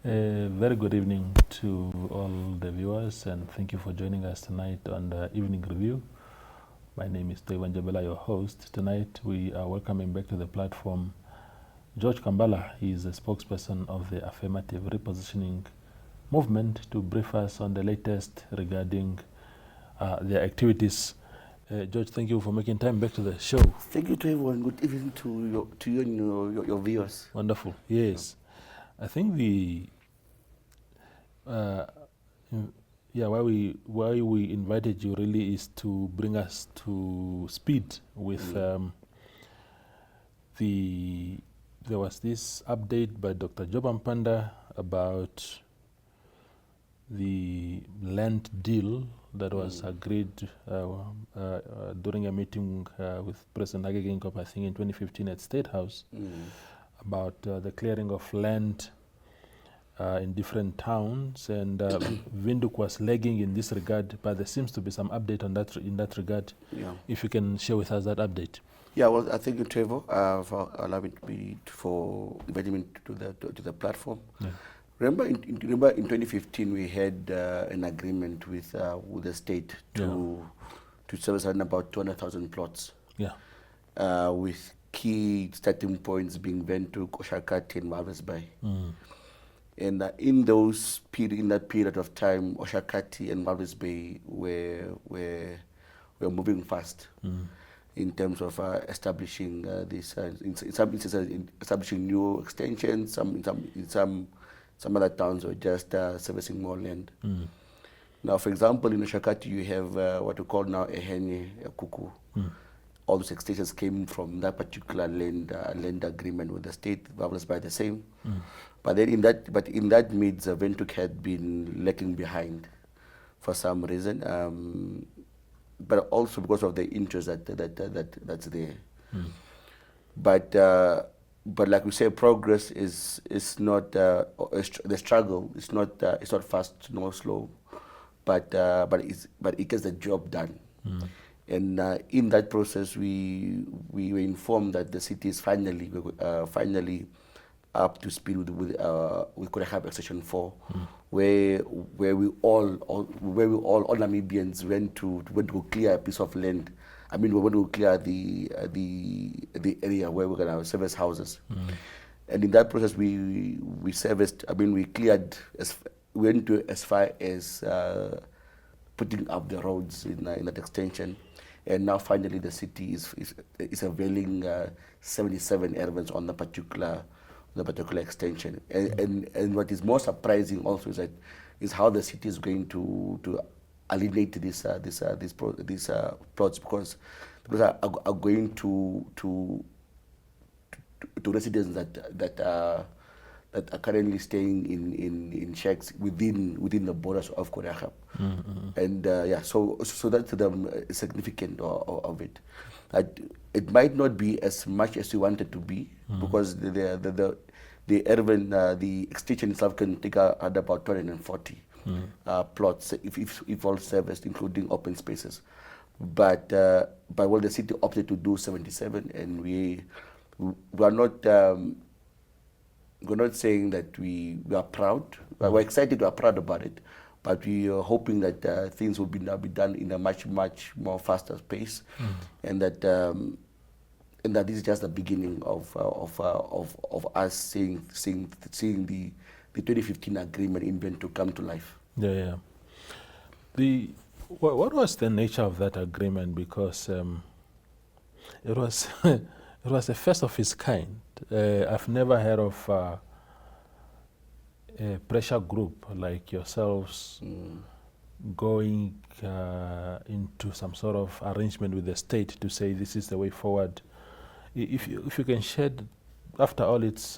Very good evening to all the viewers, and thank you for joining us tonight on the Evening Review. My name is George Kambala, your host. Tonight we are welcoming back to the platform George Kambala. He is a spokesperson of the Affirmative Repositioning movement to brief us on the latest regarding their activities. George, thank you for making time back to the show. Thank you to everyone. Good evening to you and your viewers. Wonderful. Yes. I think why we invited you really is to bring us to speed with there was this update by Dr. Job Mpanda about the land deal that was agreed during a meeting with President Hage Geingob, I think in 2015 at State House, about the clearing of land in different towns, and Windhoek was lagging in this regard, but there seems to be some update on that in that regard. Yeah. If you can share with us that update. Yeah. Well, I thank you, Trevor, for allowing me for inviting me to the platform. Yeah. Remember, in 2015 we had an agreement with the state to service about 200,000 plots. Yeah. With key starting points being Windhoek, Oshakati, and Walvis Bay. And in that period of time, Oshakati and Walvis Bay were moving fast in terms of establishing this. In some instances, establishing new extensions. Some other towns were just servicing more land. Now, for example, in Oshakati, you have what we call now a Henye, a Kuku. All those extensions came from that particular land agreement with the state. Walvis Bay the same. But then in that midst, Windhoek had been lagging behind for some reason, but also because of the interest that's there. But like we say, progress is not the struggle. It's not fast nor slow, but it gets the job done. And in that process, we were informed that the city is finally up to speed with Goreangab Extension 4, where we all Namibians went to go clear a piece of land. I mean, we went to clear the area where we're gonna service houses, and in that process we serviced. I mean, we cleared went to as far as putting up the roads in that extension. And now finally the city is availing 77 airmen on the particular extension. And what is more surprising also is how the city is going to alienate these plots because are going to residents that are currently staying in shacks within the borders of Goreangab. And so that to them is significant of it. It might not be as much as we want it to be because the extension itself can take out about 240 plots if all serviced, including open spaces. But the city opted to do 77, and we are not. We're not saying that we are proud. We're excited, we're proud about it, but we are hoping that things will now be done in a much more faster pace, and that this is just the beginning of us seeing the 2015 agreement in Windhoek come to life. Yeah. What was the nature of that agreement? Because it was it was the first of its kind. I've never heard of a pressure group like yourselves going into some sort of arrangement with the state to say this is the way forward. If you can shed, after all, it's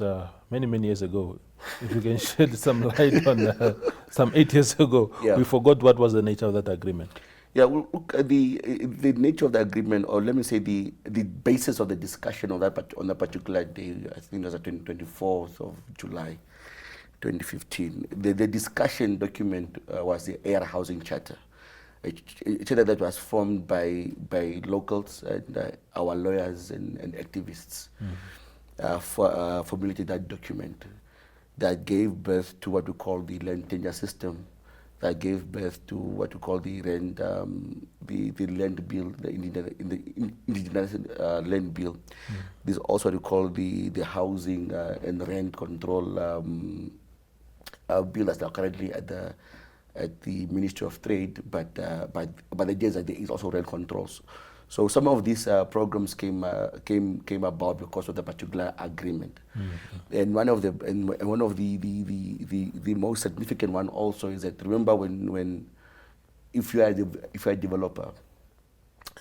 many years ago. If you can shed some light on some 8 years ago, we forgot what was the nature of that agreement. Yeah, well, look, the nature of the agreement, or let me say the basis of the discussion on that particular day, I think it was the 24th of July, 2015. The discussion document was the Air Housing Charter, a charter that was formed by locals and our lawyers and activists formulated that document. that gave birth to what we call the land tenure system, that gave birth to what we call the land bill, the indigenous land bill. This is also what we call the housing and rent control bill that's now currently at the Ministry of Trade, but the idea is that there is also rent controls. So some of these programs came about because of the particular agreement, and one of the most significant one also is that, remember, when if you are a developer,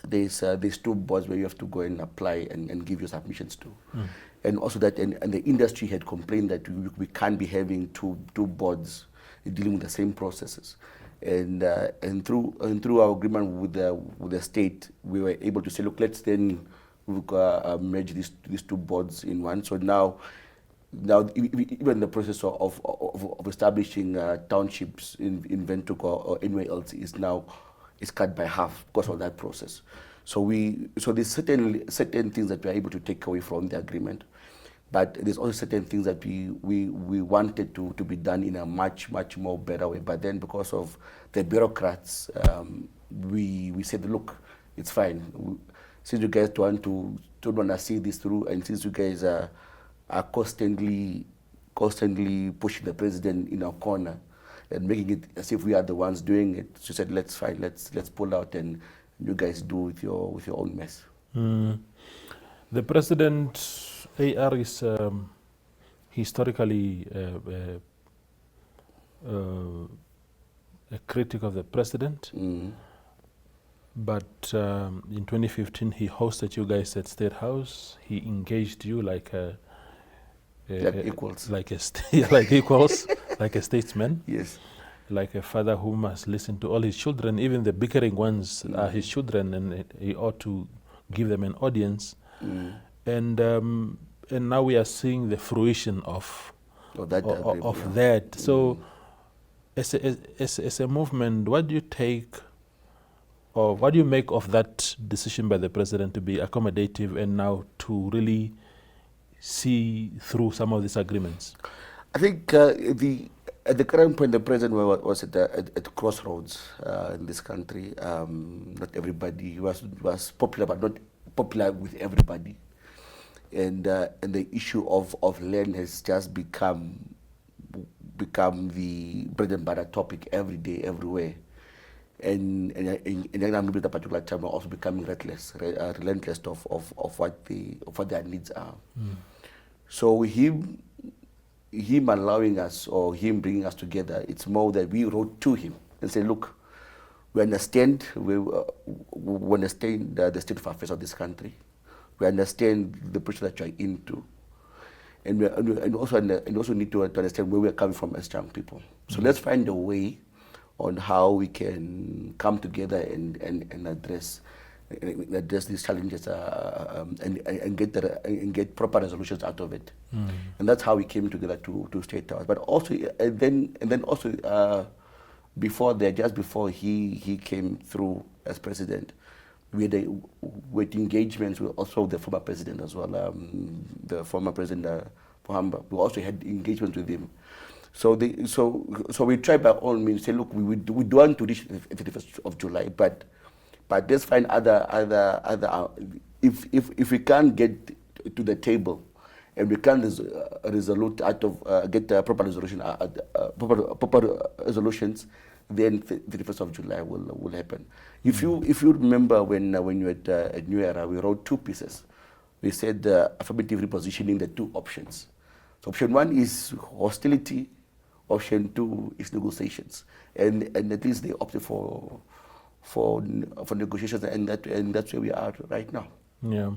there's two boards where you have to go and apply and give your submissions to, and also that and the industry had complained that we can't be having two boards dealing with the same processes. And through our agreement with the state, we were able to say, look, let's then merge these two boards in one. So now even the process of establishing townships in Windhoek or anywhere else is cut by half because of that process. So there's certain things that we are able to take away from the agreement. But there's also certain things that we wanted to be done in a much more better way. But then because of the bureaucrats, we said, look, it's fine. Since you guys don't want to see this through, and since you guys are constantly pushing the president in our corner and making it as if we are the ones doing it, she said, let's pull out and you guys do with your own mess. The president, AR, is historically a critic of the president, but in 2015 he hosted you guys at State House. He engaged you like equals, like equals, like a statesman. Yes. Like a father who must listen to all his children, even the bickering ones are his children, and he ought to give them an audience. And now we are seeing the fruition of that. So, as a movement, what do you take, or what do you make of that decision by the president to be accommodative and now to really see through some of these agreements? I think at the current point, the president was at crossroads in this country. Not everybody was popular, but not popular with everybody. And the issue of land has just become the bread and butter topic every day, everywhere. And maybe at that particular time we're also becoming relentless of what their needs are. So him allowing us, or him bringing us together, it's more that we wrote to him and said, look, we understand the state of affairs of this country. We understand the pressure that you are into, and also need to understand where we are coming from as young people. So let's find a way on how we can come together and address these challenges and get proper resolutions out of it. And that's how we came together to State House. But also, and then also before that, just before he came through as president, we had engagements with also the former president as well, the former president Pohamba. We also had engagements with him. So we tried by all means to say, look, we don't want to reach the 31st of July, but let's find other if we can't get to the table and we can't resolute out of get a proper resolution, proper resolutions, then 31st of July will happen. If you remember when you were at New Era, we wrote two pieces. We said affirmative repositioning, the two options. So option one is hostility, option two is negotiations, and at least they opted for negotiations, and that's where we are right now. Yeah.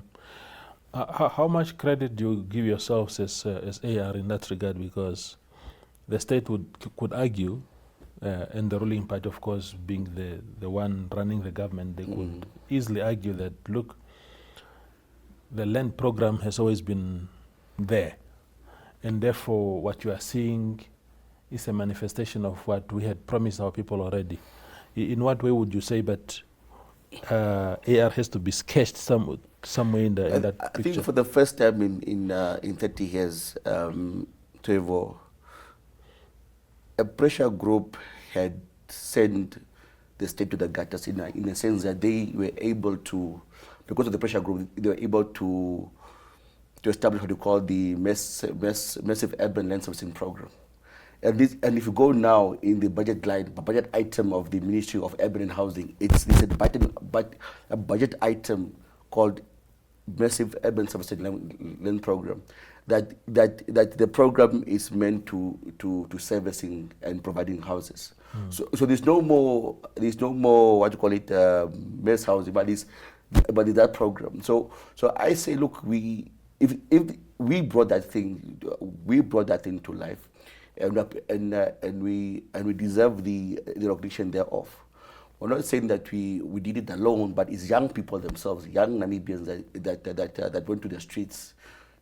How much credit do you give yourselves as AR in that regard? Because the state could argue, and the ruling party, of course, being the one running the government, they could easily argue that, look, the land program has always been there, and therefore what you are seeing is a manifestation of what we had promised our people already. In what way would you say that AR has to be sketched somewhere in that picture? I think for the first time in 30 years, Trevor, a pressure group had sent the state to the gutters in a sense that they were able to, because of the pressure group, they were able to establish what you call the massive urban land servicing program. And if you go now in the budget item of the Ministry of Urban and Housing, it's a budget item called Massive Urban Servicing Land Program. That the program is meant to servicing and providing houses. So there's no more what you call it mass housing, but it's that program. So I say, look, if we brought that thing to life, and we deserve the recognition thereof. We're not saying that we did it alone, but it's young people themselves, young Namibians that went to the streets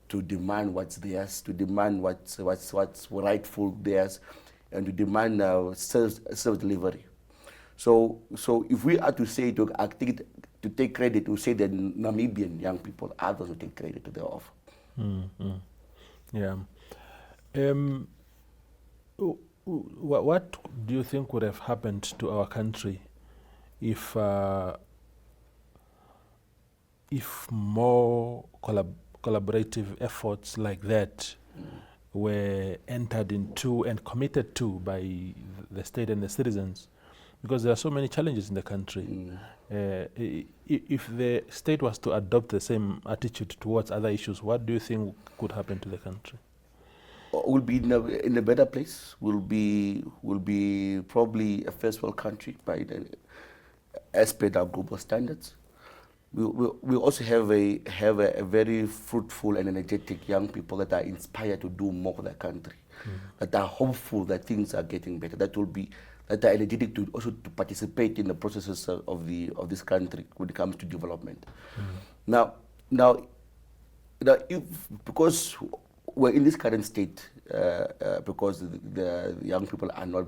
to demand what's theirs, to demand what's rightful theirs, and to demand service delivery. So if we are to say to take credit, to say that Namibian young people, others will take credit to thereof. Yeah. What do you think would have happened to our country if more collaborative efforts like that were entered into and committed to by the state and the citizens? Because there are so many challenges in the country. If the state was to adopt the same attitude towards other issues, what do you think could happen to the country? We'll be in a better place. We'll be probably a first world country as per our global standards. We also have a very fruitful and energetic young people that are inspired to do more for their country, that are hopeful that things are getting better, that are energetic to participate in the processes of this country when it comes to development. Now, because we're in this current state, because the young people are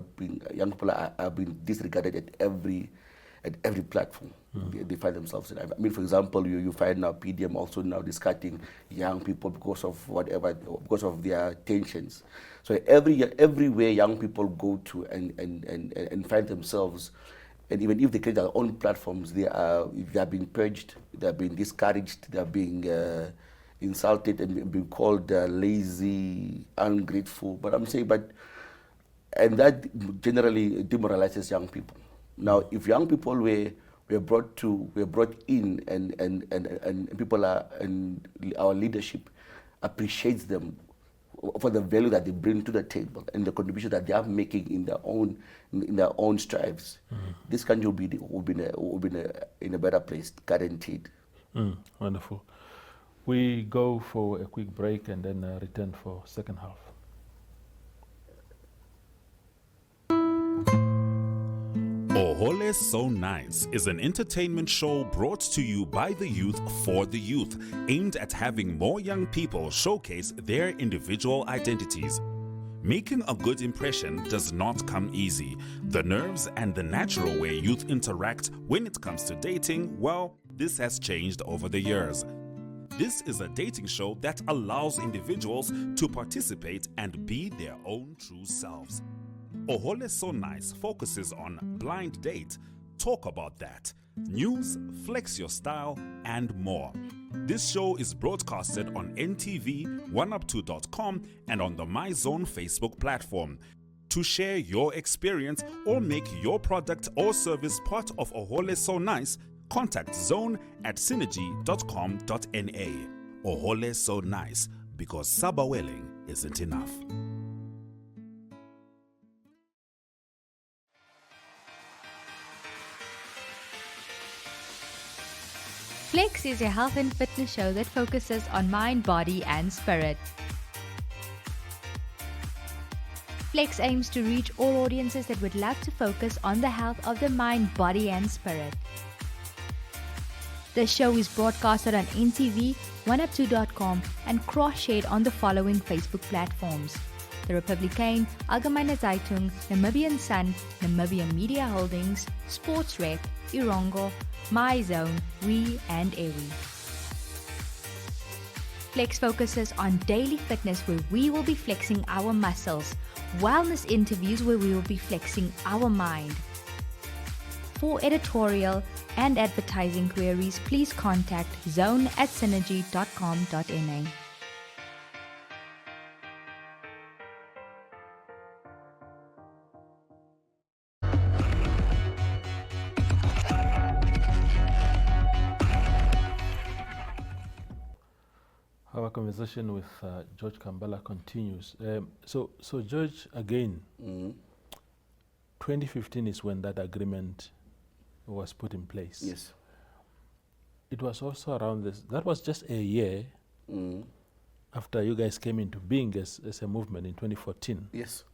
being disregarded at every platform they find themselves in. I mean, for example, you find now PDM also now discarding young people because of their tensions. So everywhere young people go to and find themselves, and even if they create their own platforms, they are being purged, they are being discouraged, they are being insulted and being called lazy, ungrateful. And that generally demoralizes young people. Now, if young people were brought in and people and our leadership appreciates them for the value that they bring to the table and the contribution that they are making in their own strives, this country will be in a better place, guaranteed. Wonderful. We go for a quick break and then return for second half. Ohole So Nice is an entertainment show brought to you by the youth for the youth, aimed at having more young people showcase their individual identities. Making a good impression does not come easy. The nerves and the natural way youth interact when it comes to dating, well, this has changed over the years. This is a dating show that allows individuals to participate and be their own true selves. Ohole So Nice focuses on blind date, talk about that, news, flex your style, and more. This show is broadcasted on NTV, 1up2.com, and on the MyZone Facebook platform. To share your experience or make your product or service part of Ohole So Nice, contact Zone at synergy.com.na. Ohole So Nice, because Sabawelling isn't enough. Flex is a health and fitness show that focuses on mind, body, and spirit. Flex aims to reach all audiences that would love to focus on the health of the mind, body, and spirit. The show is broadcasted on NTV, 1up2.com, and cross-shared on the following Facebook platforms: The Republican, Algemeine Zeitung, Namibian Sun, Namibian Media Holdings, Sports Rep, Irongo, MyZone, We, and Ewi. Flex focuses on daily fitness where we will be flexing our muscles, wellness interviews where we will be flexing our mind. For editorial and advertising queries, please contact zone@synergy.com.na. Our conversation with George Kambala continues. So George, again, 2015 is when that agreement was put in place. Yes. It was also around this, that was just a year after you guys came into being as a movement in 2014. Yes.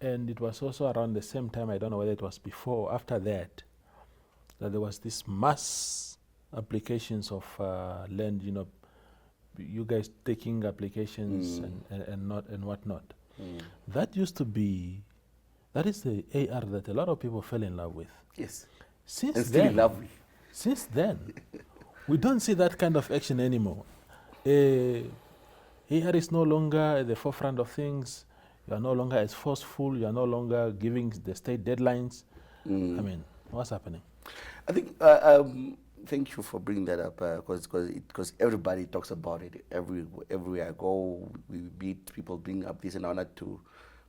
And it was also around the same time, I don't know whether it was before or after that there was this mass applications of land, you know, you guys taking applications and whatnot. That used to be, that is the AR that a lot of people fell in love with. Yes. Since And still then, in love with. Since then, we don't see that kind of action anymore. AR is no longer at the forefront of things. You are no longer as forceful. You are no longer giving the state deadlines. I mean, what's happening? I think, thank you for bringing that up, because everybody talks about it. Everywhere I go, we meet people bring up this, and I wanted to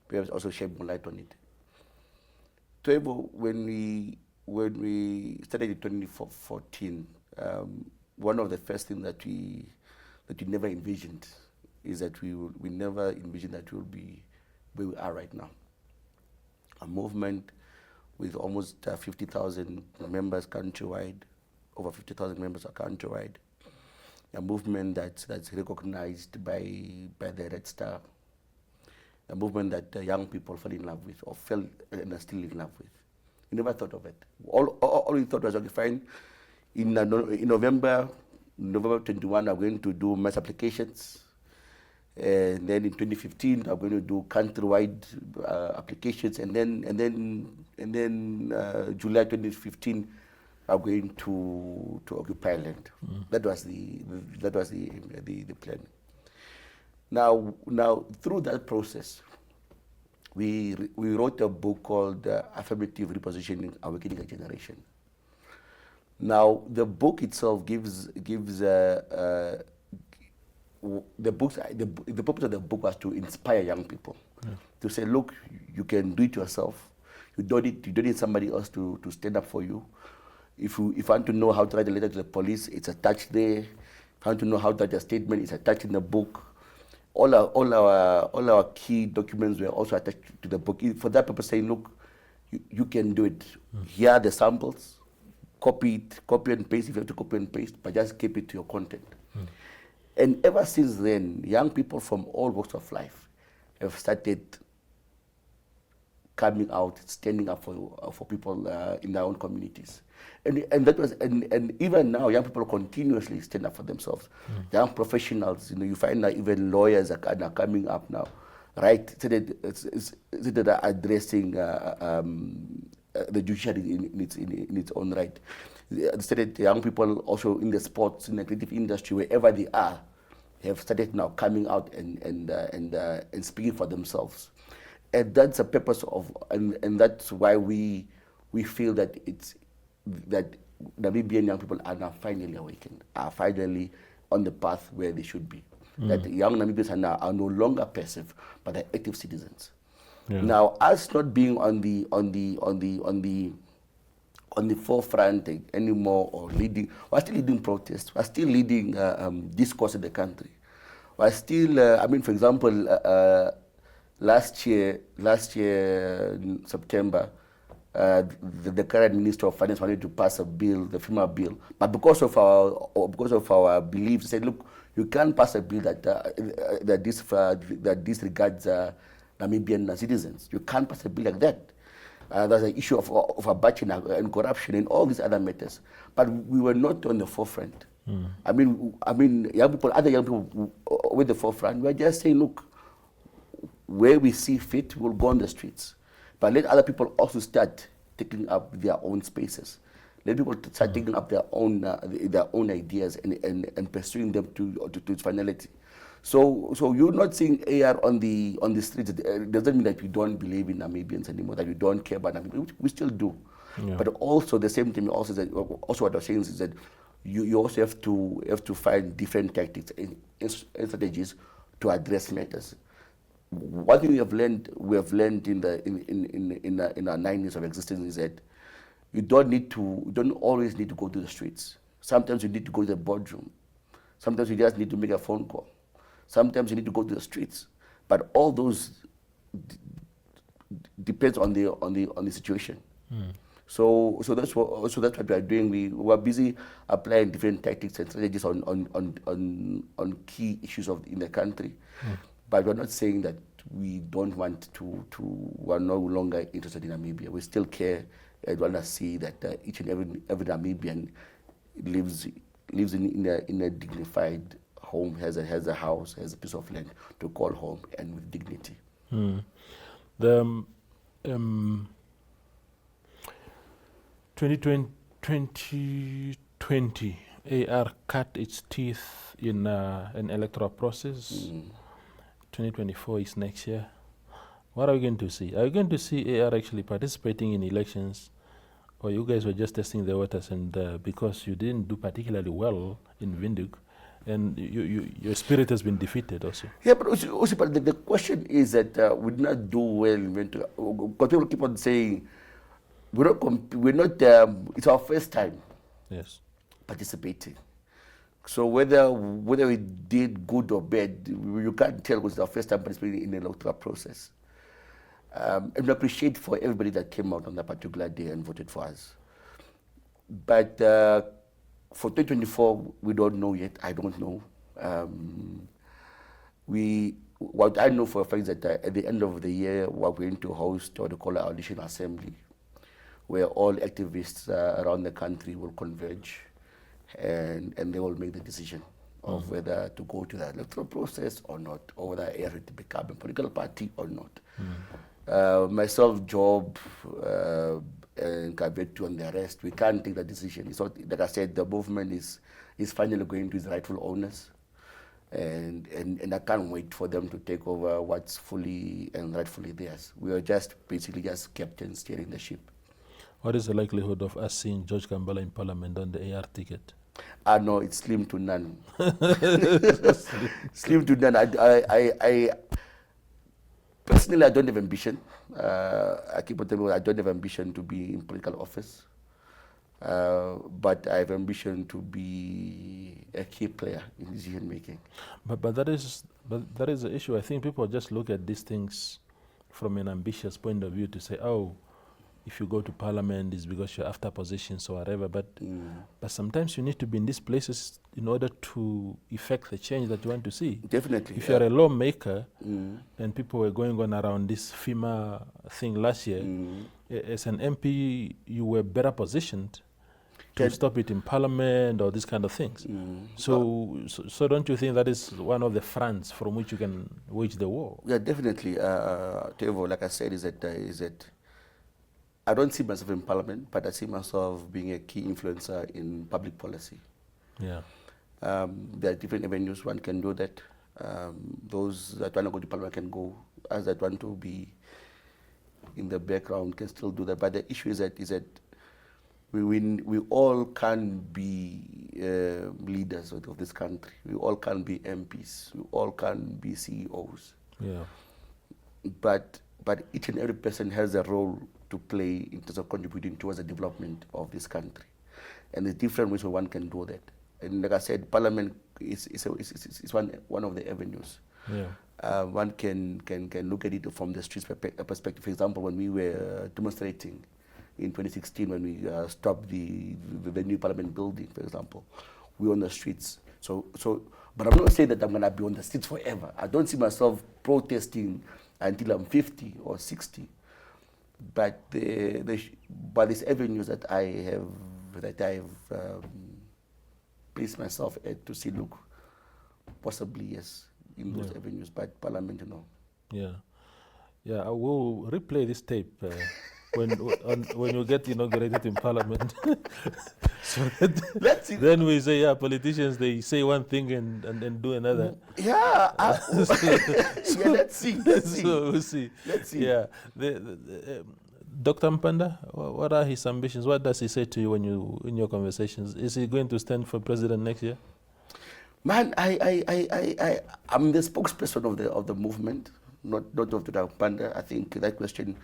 perhaps also shed more light on it. When we started in 2014, one of the first things that we never envisioned is that we never envisioned that we will be where we are right now. A movement with almost 50,000 members countrywide, over 50,000 members are countrywide. A movement that's recognized by the Red Star. A movement that young people fell in love with, or fell and are still in love with. We never thought of it. All we thought was, okay, fine. In November 21, I'm going to do mass applications. And then in 2015, I'm going to do countrywide applications. And then July 2015, I'm going to occupy land. That was the plan. Now through that process, we wrote a book called Affirmative Repositioning, Awakening a Generation. Now the book itself gives the purpose of the book was to inspire young people, to say, look, you can do it yourself. You don't need somebody else to stand up for you. If you want to know how to write a letter to the police, it's attached there. If you want to know how to write a statement, it's attached in the book. All our key documents were also attached to the book for that purpose, saying, look, you can do it. Here are the samples. Copy and paste if you have to copy and paste, but just keep it to your content. And ever since then, young people from all walks of life have started coming out, standing up for people in their own communities. And even now, young people continuously stand up for themselves. Young professionals, you find that even lawyers are coming up now, right? So that are addressing the judiciary in its own right. Started young people also in the sports, in the creative industry, wherever they are, have started now coming out and speaking for themselves. And that's the purpose of, and that's why we feel that that Namibian young people are now finally awakened, are finally on the path where they should be. That young Namibians are no longer passive, but are active citizens. Yeah. Now, us not being on the forefront anymore, or leading, we're still leading protests, we're still leading discourse in the country. We're still, for example, last year in September, the current Minister of Finance wanted to pass a bill, the FEMA bill, but because of our beliefs, said, look, you can't pass a bill that disregards Namibian citizens. You can't pass a bill like that. There's an issue of abating and corruption and all these other matters. But we were not on the forefront. Young people, other young people with the forefront, we are just saying, look, where we see fit, we'll go on the streets. But let other people also start taking up their own spaces. Let people start taking up their own ideas and pursuing them to its finality. So you're not seeing AR on the streets. It doesn't mean that we don't believe in Namibians anymore, that we don't care about Namibians. We still do. Yeah. But also the same thing. Also what I'm saying is that you also have to find different tactics and strategies to address matters. One thing we have learned in our 9 years of existence is that you don't always need to go to the streets. Sometimes you need to go to the boardroom. Sometimes you just need to make a phone call. Sometimes you need to go to the streets. But all those depends on the situation. So that's what we are doing. We are busy applying different tactics and strategies on key issues in the country. But we're not saying that we don't want we are no longer interested in Namibia. We still care and want to see that each and every Namibian lives in a dignified home, has a house, has a piece of land to call home, and with dignity. The 2020 AR cut its teeth in an electoral process. 2024 is next year. What are we going to see? Are we going to see AR actually participating in elections, or you guys were just testing the waters, and because you didn't do particularly well in Windhoek, and your spirit has been defeated also? Yeah, but also the question is that we did not do well in Windhoek. Because people keep on saying we're not. It's our first time. Yes. Participating. So whether we did good or bad, you can't tell because it's our first time participating in the electoral process. And we appreciate for everybody that came out on that particular day and voted for us. But for 2024, we don't know yet. I don't know. What I know for a fact is that at the end of the year, we're going to host what they call our audition assembly, where all activists around the country will converge, and they will make the decision of whether to go to the electoral process or not, or whether AR to become a political party or not. Myself, Job, and Kabetu and the rest, we can't take that decision. It's not, like I said, the movement is finally going to its rightful owners, and I can't wait for them to take over what's fully and rightfully theirs. We are basically just captains steering the ship. What is the likelihood of us seeing George Kambala in Parliament on the AR ticket? No, it's slim to none. Slim to none. I personally, I don't have ambition. I keep on telling you, I don't have ambition to be in political office. But I have ambition to be a key player in decision making. But that is the issue. I think people just look at these things from an ambitious point of view to say, oh, if you go to Parliament, it's because you're after positions or whatever. But sometimes you need to be in these places in order to effect the change that you want to see. Definitely. If you're a lawmaker, and people were going on around this FEMA thing last year, as an MP, you were better positioned to stop it in Parliament or these kind of things. So don't you think that is one of the fronts from which you can wage the war? Yeah, definitely. Tevo, like I said, is that I don't see myself in Parliament, but I see myself being a key influencer in public policy. Yeah. There are different avenues one can do that. Those that want to go to Parliament can go. As that want to be in the background can still do that. But the issue is that we all can be leaders of this country. We all can be MPs. We all can be CEOs. Yeah. But each and every person has a role to play in terms of contributing towards the development of this country. And there's different ways one can do that. And like I said, Parliament is one of the avenues. Yeah. One can look at it from the streets perspective. For example, when we were demonstrating in 2016, when we stopped the new Parliament building, for example, we were on the streets. But I'm not saying that I'm going to be on the streets forever. I don't see myself protesting until I'm 50 or 60. But these avenues that I have placed myself at to see, look, possibly yes, in those avenues, but Parliament, no. Yeah. Yeah, I will replay this tape when you get inaugurated in Parliament. So Let's see. then we say, yeah, politicians, they say one thing and do another. Yeah. Yeah, let's see. Let's see. So we'll see. Let's see. Yeah. Dr. Mpanda, what are his ambitions? What does he say to you in your conversations? Is he going to stand for president next year? Man, I'm the spokesperson of the movement, not of Dr. Mpanda. I think that question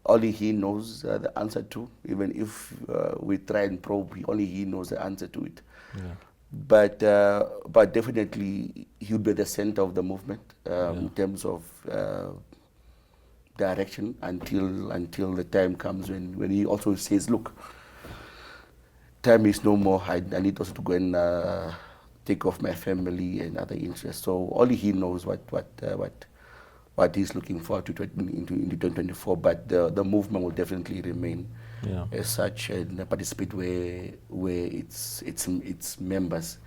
only he knows the answer to. Even if we try and probe, only he knows the answer to it. Yeah. But definitely he'll be the center of the movement in terms of direction until the time comes when he also says, look, time is no more. I need also to go and take off my family and other interests. So only he knows what he's looking forward to into 2024. But the movement will definitely remain as such and participate where its members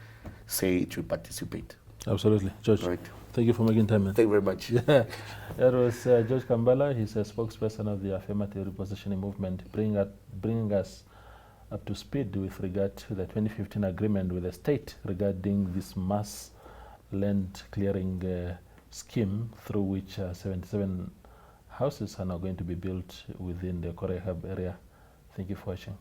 say it should participate. Absolutely, George. Right. Thank you for making time, man. Thank you very much. Yeah, that was George Kambala. He's a spokesperson of the Affirmative Repositioning movement, bringing us up to speed with regard to the 2015 agreement with the state regarding this mass land clearing scheme through which 77 houses are now going to be built within the Goreangab area. Thank you for watching.